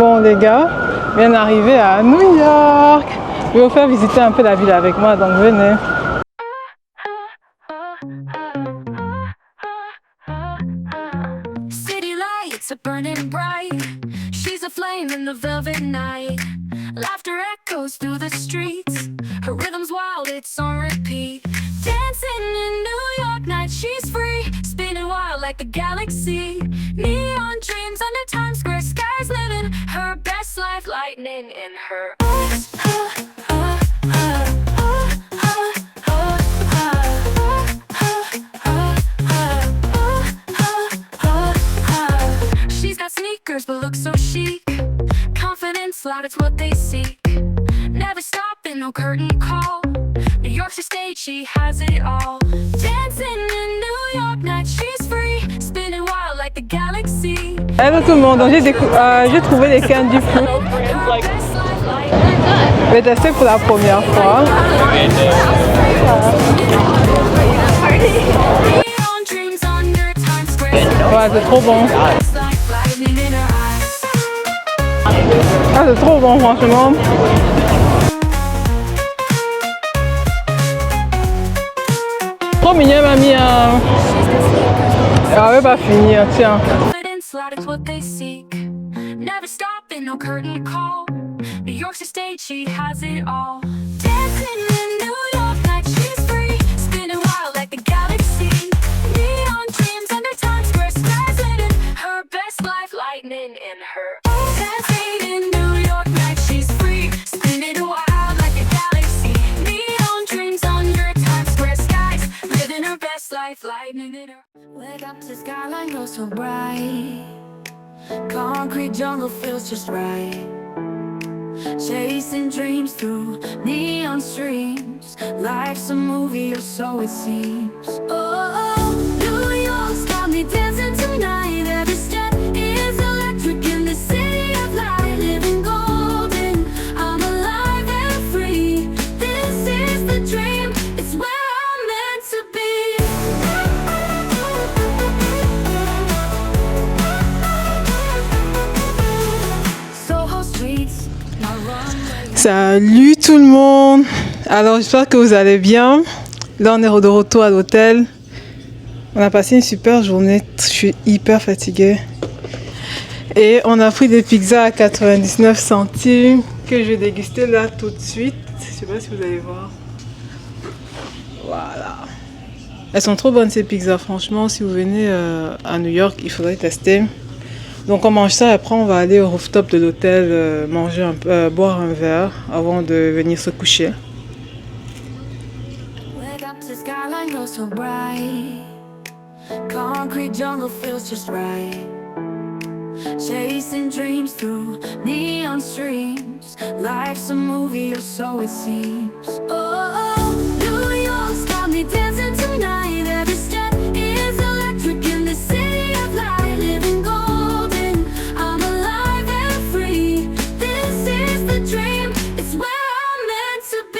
Bon les gars, bien arrivé à New York. Je vais vous faire visiter un peu la ville avec moi, donc venez. City lights are burning bright. She's a flame in the velvet night. Laughter echoes through the streets. Her rhythm's wild, it's on repeat. Dancing in New York night, she's free. Spinning wild like the galaxy. Neon dreams under Times Square skies, living her best life, lightning in her eyes. She's got sneakers but looks so chic. Confidence loud, it's what they seek. Never stopping, no curtain call. New York's her stage, she has it all. Dancing in New York night, she's free. Spinning wild like the galaxy. Hello tout le monde, donc j'ai trouvé les candy fruits. Je vais tester pour la première fois. Ouais, c'est trop bon. Ah, c'est trop bon, franchement. Trop mignon, mamie. Elle va pas finir, tiens. Never stopping, no curtain call. New York's her stage, she has it all. Dancing in New York night, she's free. Spinning wild like the galaxy. Neon dreams under Times Square skies, living her best life, lightning in her eyes. Dancing in New York night, she's free. Spinning wild like a galaxy. Neon dreams under Times Square skies, living her best life, lightning in her. Wake up to skyline goes so bright. Concrete jungle feels just right. Chasing dreams through neon streams. Life's a movie, or so it seems. Oh, New York's got me dancing tonight. Every step is electric in the city of light. Living golden, I'm alive and free. This is the dream, it's where I'm meant to be. Salut tout le monde. Alors j'espère que vous allez bien. Là on est de retour à l'hôtel. On a passé une super journée. Je suis hyper fatiguée. Et on a pris des pizzas à 99 centimes que je vais déguster là tout de suite. Je sais pas si vous allez voir. Voilà. Elles sont trop bonnes ces pizzas. Franchement, si vous venez à New York, il faudrait tester. Donc on mange ça et après on va aller au rooftop de l'hôtel manger un peu, boire un verre avant de venir se coucher. Concrete jungle feels just right. Chasing dreams through neon streams. Life's a movie, or so it seems. Oh, New York's got me dancing tonight. Every step is electric in the city of light. Living golden, I'm alive and free. This is the dream, it's where I'm meant to be.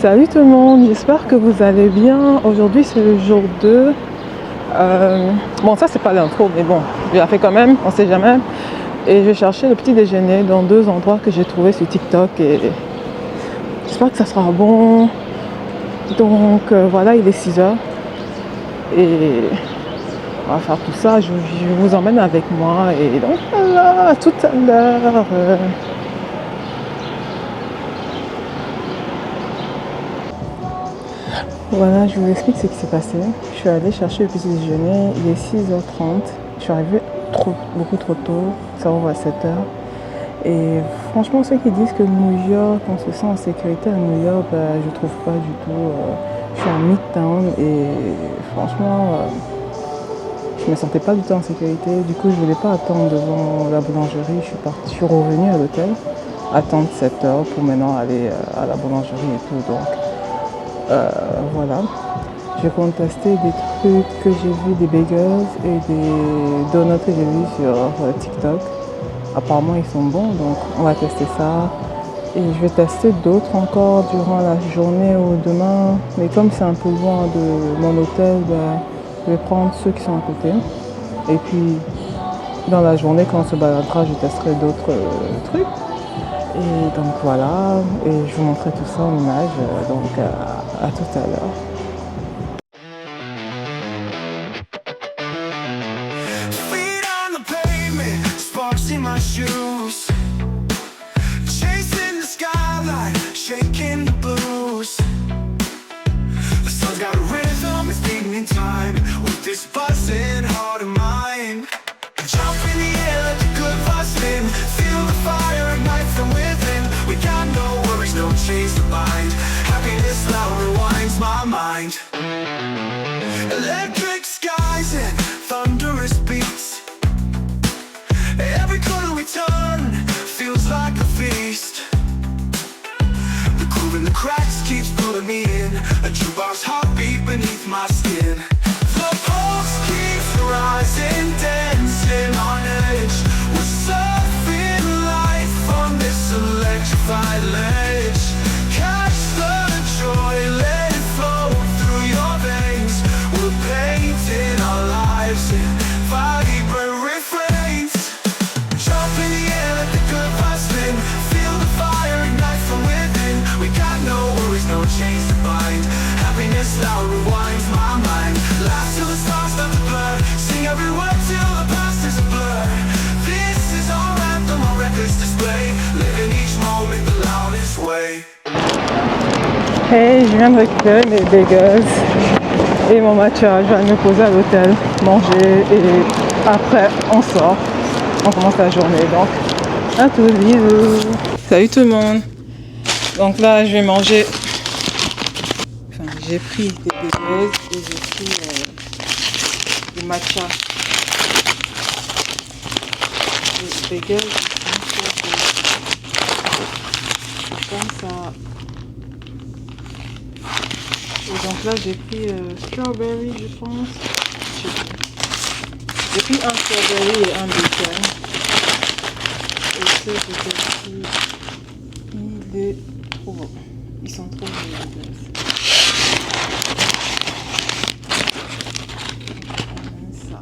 Salut tout le monde, j'espère que vous allez bien. Aujourd'hui c'est le jour 2. Bon ça c'est pas l'intro mais bon, je la fais quand même, on sait jamais. Et je vais chercher le petit déjeuner dans 2 endroits que j'ai trouvé sur TikTok et j'espère que ça sera bon. Donc voilà, il est 6h et on va faire tout ça, je vous emmène avec moi et donc voilà, à tout à l'heure. Voilà, je vous explique ce qui s'est passé. Je suis allée chercher le petit déjeuner, il est 6h30. Je suis arrivée beaucoup trop tôt, ça ouvre à 7h. Et franchement, ceux qui disent que New York, on se sent en sécurité à New York, je trouve pas du tout. Je suis en Midtown et franchement, je me sentais pas du tout en sécurité. Du coup, je voulais pas attendre devant la boulangerie. Je suis revenue à l'hôtel, attendre 7h pour maintenant aller à la boulangerie et tout. Donc, voilà, je compte tester des trucs que j'ai vus, des bagels et des donuts que j'ai vus sur TikTok. apparemment ils sont bons, donc on va tester ça. Et je vais tester d'autres encore durant la journée ou demain. Mais comme c'est un peu loin de mon hôtel, ben, je vais prendre ceux qui sont à côté. Et puis dans la journée, quand on se baladera, je testerai d'autres trucs. Et donc voilà, et je vous montrerai tout ça en image. Donc à tout à l'heure. Feet on the pavement, sparks in my shoes. Chasing the skyline, shaking the blues. The sun's got a rhythm, it's beating in time with this buzzing heart of mine. Jump in the air, let the good vibes spin. Feel the fire ignite from within. We got no worries, no chains to bind. Happiness now rewinds my mind. Electric skies and thunderous beats. Every corner we turn feels like a feast. The groove in the cracks keeps pulling me in. A jukebox heartbeat beneath my skin. The pulse keeps rising, dancing on edge. We're surfing life on this electrified ledge. Catch the joy, let it flow through your veins. We're painting our lives in vibrant refrains. Jump in the air, let the good vibes spin. Feel the fire ignite from within. We got no worries, no chains to bind. Happiness now rewinds my mind. Laugh till the stars start to blur. Sing every word till the past is a blur. This is our anthem, our records display. Living each moment the loudest way. Hey, je viens de récupérer mes bagels et mon matcha. Je viens de me poser à l'hôtel, manger et après on sort. On commence la journée donc. À tous, bisous. Salut tout le monde. Donc là, je vais manger. Enfin, j'ai pris des bagels et j'ai pris du matcha. Les bagels, je pense à. Et donc là, j'ai pris strawberry, je pense. J'ai pris un strawberry et un bacon. Et ce que j'ai pris, il est trop bon. Ils sont trop bons. Ça.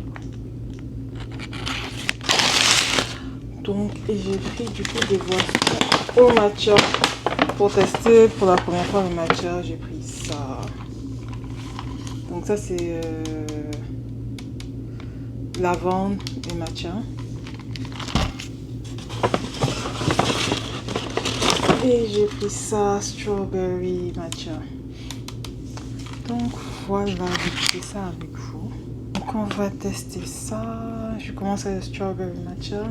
Donc, et j'ai pris du coup des boissons au matcha. Pour tester pour la première fois le matcha, j'ai pris ça. Donc ça c'est lavande et matcha. Et j'ai pris ça, strawberry matcha. Donc voilà, j'ai pris ça avec vous. Donc on va tester ça. Je commence avec le strawberry matcha.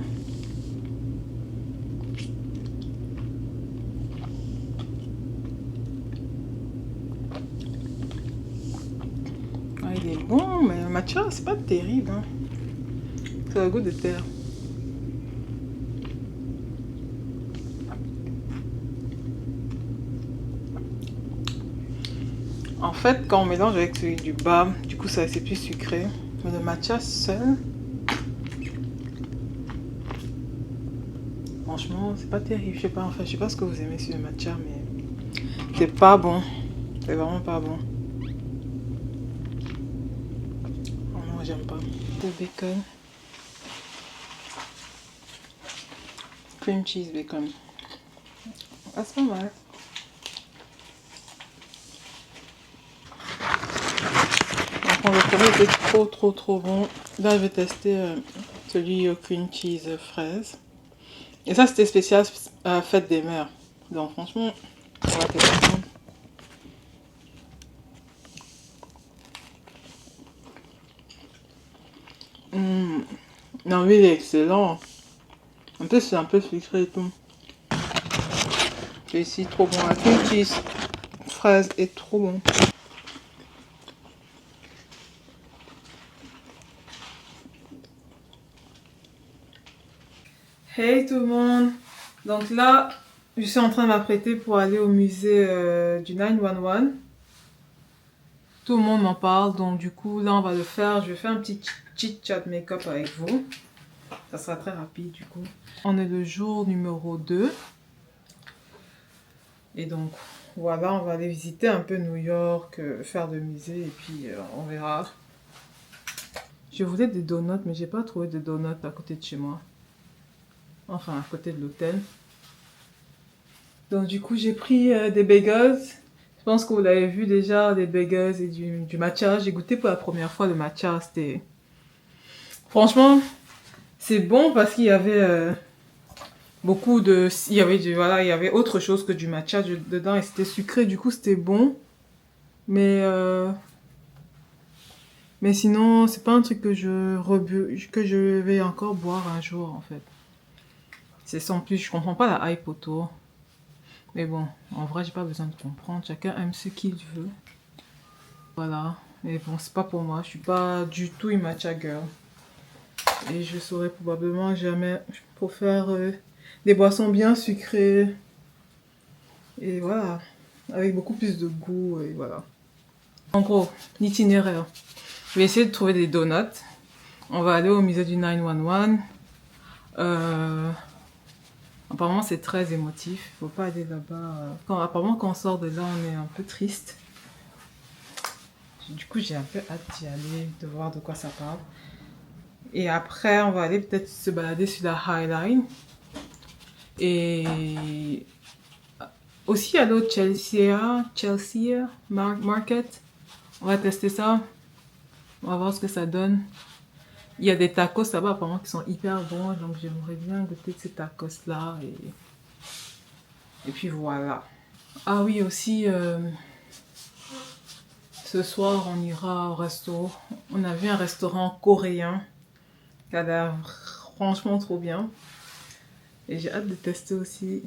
Il est bon, mais le matcha, c'est pas terrible. Hein. Ça a le goût de terre. En fait, quand on mélange avec celui du bas, du coup, ça c'est plus sucré. Mais le matcha seul, franchement, c'est pas terrible. Je sais pas, enfin, je sais pas ce que vous aimez sur le matcha, mais c'est pas bon. C'est vraiment pas bon. J'aime pas. De bacon. Cream cheese bacon. Ah, c'est pas mal. Donc, le premier était trop bon. Là, je vais tester celui au cream cheese fraise. Et ça, c'était spécial fête des mères. Donc, franchement, on va tester ça. Non, oui, il est excellent. En plus, c'est un peu sucré et tout. Et ici, trop bon. La cream cheese fraise est trop bon. Hey tout le monde! Donc là, je suis en train de m'apprêter pour aller au musée du 911. Tout le monde m'en parle, donc du coup, là, on va le faire. Je vais faire un petit chit-chat make-up avec vous. Ça sera très rapide du coup. On est le jour numéro 2. Et donc voilà, on va aller visiter un peu New York, faire le musée et puis on verra. Je voulais des donuts, mais j'ai pas trouvé de donuts à côté de chez moi. Enfin, à côté de l'hôtel. Donc du coup, j'ai pris des bagels. Je pense que vous l'avez vu déjà, des bagels et du matcha. J'ai goûté pour la première fois le matcha. C'était... Franchement, c'est bon parce qu'il y avait beaucoup de... Il y avait autre chose que du matcha dedans et c'était sucré. Du coup, c'était bon. Mais sinon, c'est pas un truc que je vais encore boire un jour, en fait. C'est sans plus, je comprends pas la hype autour. Mais bon, en vrai, j'ai pas besoin de comprendre. Chacun aime ce qu'il veut. Voilà. Mais bon, c'est pas pour moi. Je suis pas du tout une matcha girl. Et je saurais probablement jamais pour faire des boissons bien sucrées. Et voilà. Avec beaucoup plus de goût. Et voilà. En gros, l'itinéraire. Je vais essayer de trouver des donuts. On va aller au musée du 911. Apparemment, c'est très émotif. Faut pas aller là-bas. Apparemment, quand on sort de là, on est un peu triste. Du coup, j'ai un peu hâte d'y aller, de voir de quoi ça parle. Et après, on va aller peut-être se balader sur la High Line. Et aussi aller au Chelsea Market. On va tester ça. On va voir ce que ça donne. Il y a des tacos là-bas apparemment qui sont hyper bons. Donc j'aimerais bien goûter ces tacos-là. Et puis voilà. Ah oui, aussi, ce soir, on ira au resto. On a vu un restaurant coréen qui a l'air franchement trop bien. Et j'ai hâte de tester aussi.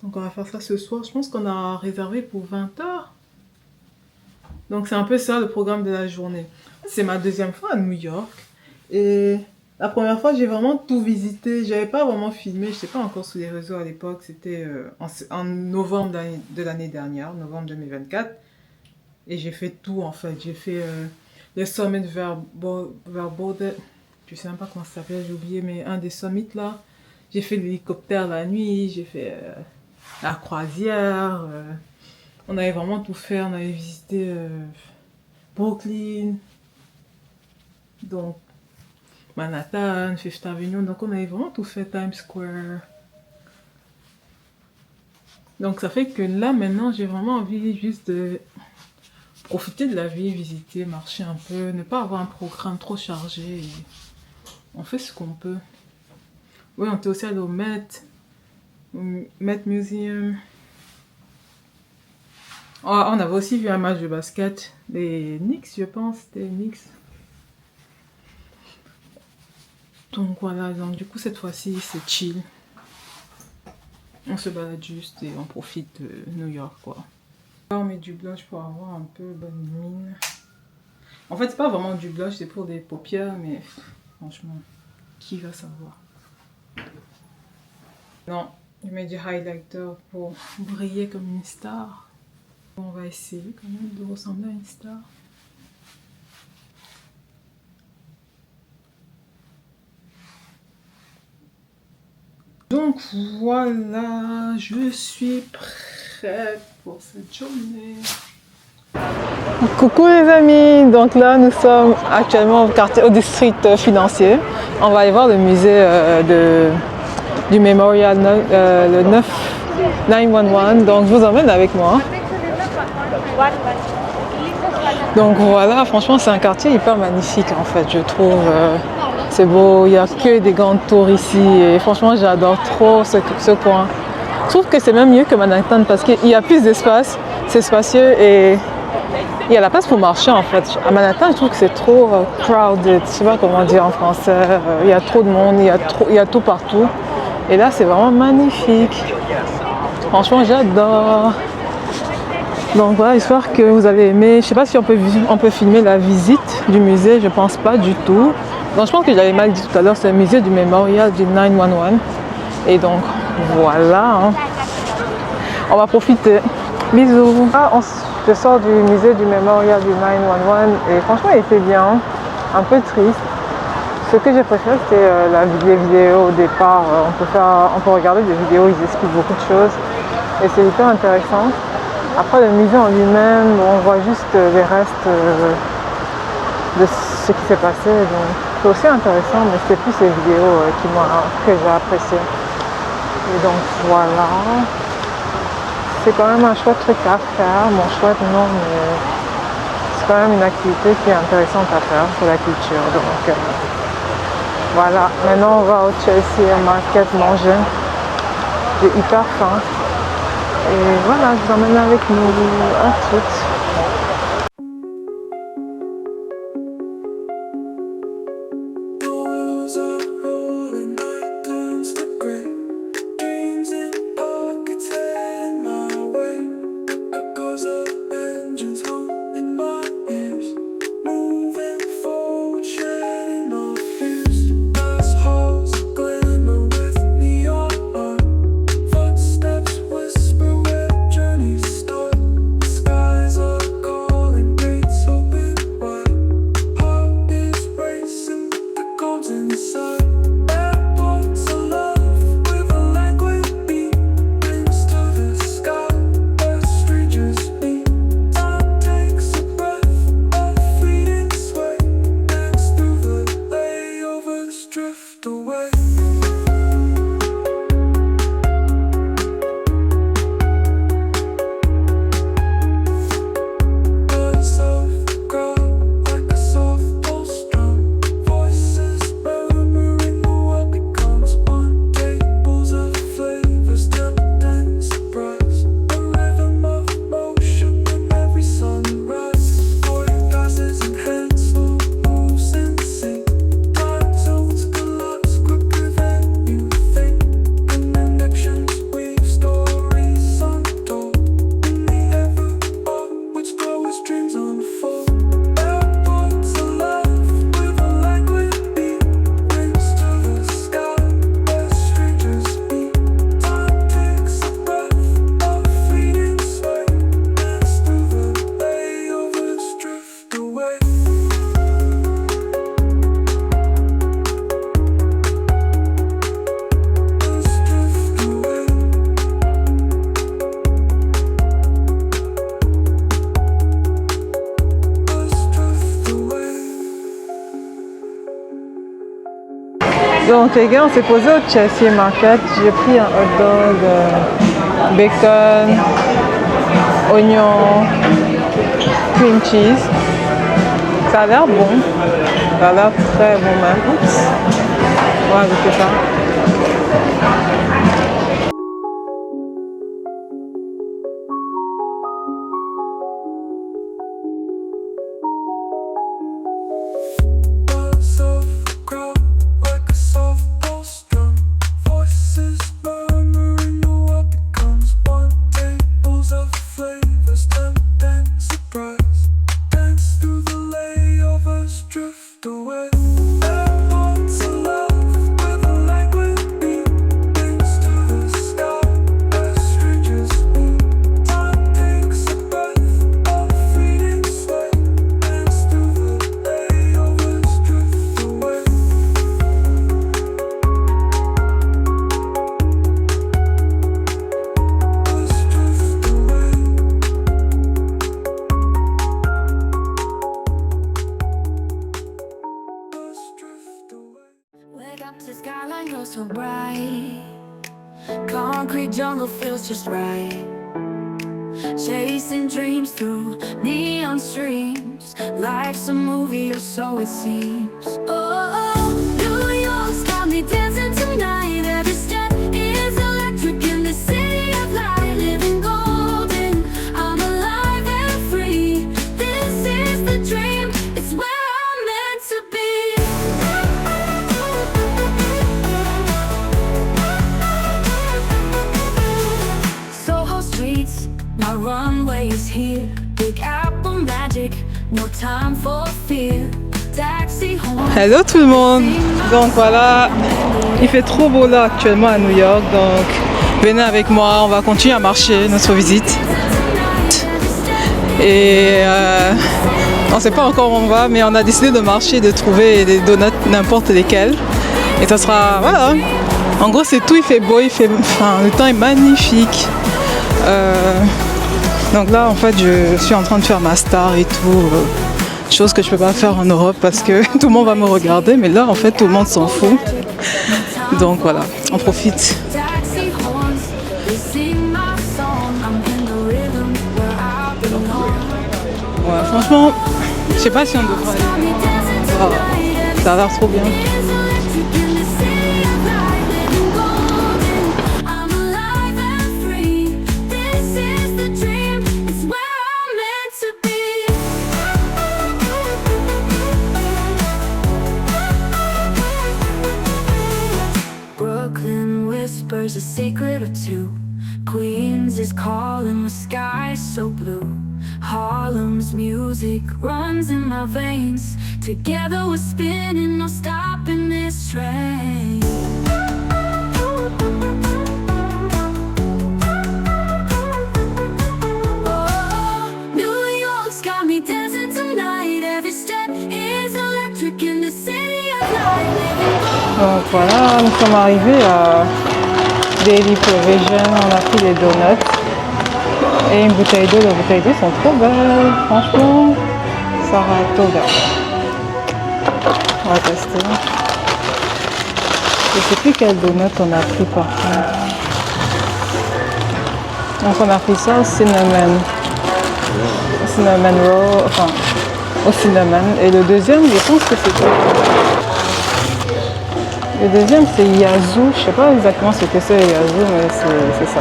Donc on va faire ça ce soir. Je pense qu'on a réservé pour 20h. Donc c'est un peu ça le programme de la journée. C'est ma deuxième fois à New York. Et la première fois, j'ai vraiment tout visité. J'avais pas vraiment filmé. Je n'étais pas encore sur les réseaux à l'époque. C'était en novembre de l'année dernière, novembre 2024. Et j'ai fait tout en fait. J'ai fait le summit vers Verboten. Je sais même pas comment ça s'appelle, j'ai oublié, mais un des summits là. J'ai fait l'hélicoptère la nuit. J'ai fait la croisière. On avait vraiment tout fait. On avait visité Brooklyn. Donc, Manhattan, Fifth Avenue. Donc, on avait vraiment tout fait. Times Square. Donc, ça fait que là, maintenant, j'ai vraiment envie juste de profiter de la vie, visiter, marcher un peu, ne pas avoir un programme trop chargé. Et on fait ce qu'on peut. Oui, on était aussi allé au Met Museum. Oh, on avait aussi vu un match de basket des Knicks, je pense, des Knicks. Donc voilà, donc du coup cette fois-ci c'est chill. On se balade juste et on profite de New York quoi. On met du blush pour avoir un peu bonne mine. En fait c'est pas vraiment du blush, c'est pour des paupières, mais franchement, qui va savoir? Non, je mets du highlighter pour briller comme une star. On va essayer quand même de ressembler à une star. Donc voilà, je suis prête pour cette journée. Coucou les amis, donc là nous sommes actuellement au district financier. On va aller voir le musée du Memorial, le 911, donc je vous emmène avec moi. Donc voilà, franchement c'est un quartier hyper magnifique en fait, je trouve. C'est beau, il n'y a que des grandes tours ici et franchement j'adore trop ce coin. Je trouve que c'est même mieux que Manhattan parce qu'il y a plus d'espace, c'est spacieux et il y a la place pour marcher en fait. À Manhattan je trouve que c'est trop crowded, je sais pas comment dire en français, il y a trop de monde, il y a tout partout. Et là c'est vraiment magnifique, franchement j'adore. Donc voilà, j'espère que vous allez aimer. Je sais pas si on peut filmer la visite du musée, je pense pas du tout. Donc je pense que j'avais mal dit tout à l'heure, c'est le musée du Memorial du 911. Et donc voilà, hein. On va profiter. Bisous. Je sors du musée du Memorial du 911 et franchement il était bien, un peu triste. Ce que j'ai préféré, c'était les vidéos au départ. On peut regarder des vidéos, ils expliquent beaucoup de choses et c'est hyper intéressant. Après, le musée en lui-même, on voit juste les restes de ce qui s'est passé. Donc, c'est aussi intéressant, mais c'était plus les vidéos que j'ai appréciées. Et donc, voilà. C'est quand même un chouette truc à faire. Bon, chouette, non, mais c'est quand même une activité qui est intéressante à faire pour la culture. Donc, voilà. Maintenant, on va au Chelsea Market manger. J'ai hyper faim. Et voilà, je vous emmène avec nous. À toutes. Donc les gars, on s'est posé au Chelsea Market. J'ai pris un hot dog, bacon, oignon, cream cheese. Ça a l'air bon. Ça a l'air très bon même. Oups. On va goûter ça. So bright, concrete jungle feels just right. Chasing dreams through neon streams, life's a movie or so it seems. Oh, New York's got me dancing tonight. Every step is electric in the city of light. Living golden, I'm alive and free. This is the dream, it's where I'm meant to be. My runway is here, Big Apple magic, no time for fear. Taxi home. Hello tout le monde. Donc voilà, il fait trop beau là actuellement à New York, donc venez avec moi, on va continuer à marcher notre visite. Et On ne sait pas encore où on va, mais on a décidé de marcher, de trouver des donuts n'importe lesquels. Et ça sera, voilà. En gros, c'est tout, il fait beau, le temps est magnifique. Donc là, en fait, je suis en train de faire ma star et tout. Chose que je peux pas faire en Europe parce que tout le monde va me regarder. Mais là, en fait, tout le monde s'en fout. Donc voilà, on profite. Taxi horns, they sing my song. I'm in the rhythm where I belong. Ouais, franchement, je sais pas si on devrait Got aller. me dancing Ah, tonight. ça a l'air trop bien. It's electric in the city of light, living golden. I'm alive and free. This is the dream. It's where I'm meant to be. Brooklyn whispers a secret or two. Queens is calling, the sky so blue. Harlem's music runs in my veins. Together we're spinning, no stopping this train. Oh, New York's got me dancing tonight. Every step is electric in the city of light. Living Donc voilà, nous sommes arrivés à Daily Provision, on a pris des donuts et une bouteille d'eau. Les bouteilles d'eau sont trop belles, franchement, Saratoga. On va tester. Je sais plus quel donut on a pris par contre. Donc on a pris ça au cinnamon roll, enfin au cinnamon. Et le deuxième, je pense que c'était... Le deuxième c'est Yazoo, je sais pas exactement ce que c'est Yazoo, mais c'est ça.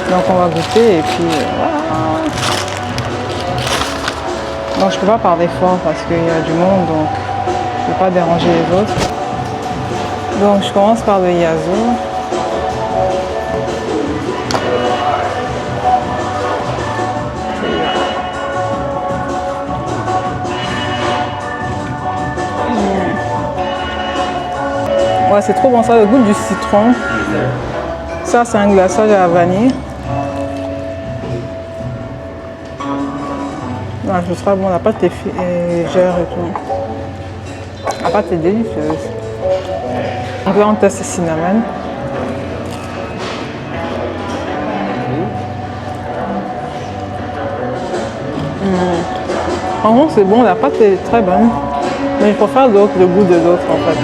Donc on va goûter et puis voilà. Donc je peux pas parler fort parce qu'il y a du monde, donc je ne peux pas déranger les autres. Donc je commence par le Yazoo. Ouais, c'est trop bon ça, le goût du citron. Ça, c'est un glaçage à la vanille. Ouais, ce sera bon, la pâte est légère et tout. La pâte est délicieuse. Donc là, on teste le cinnamon. En gros, c'est bon, la pâte est très bonne. Mais il faut faire le goût de l'autre en fait.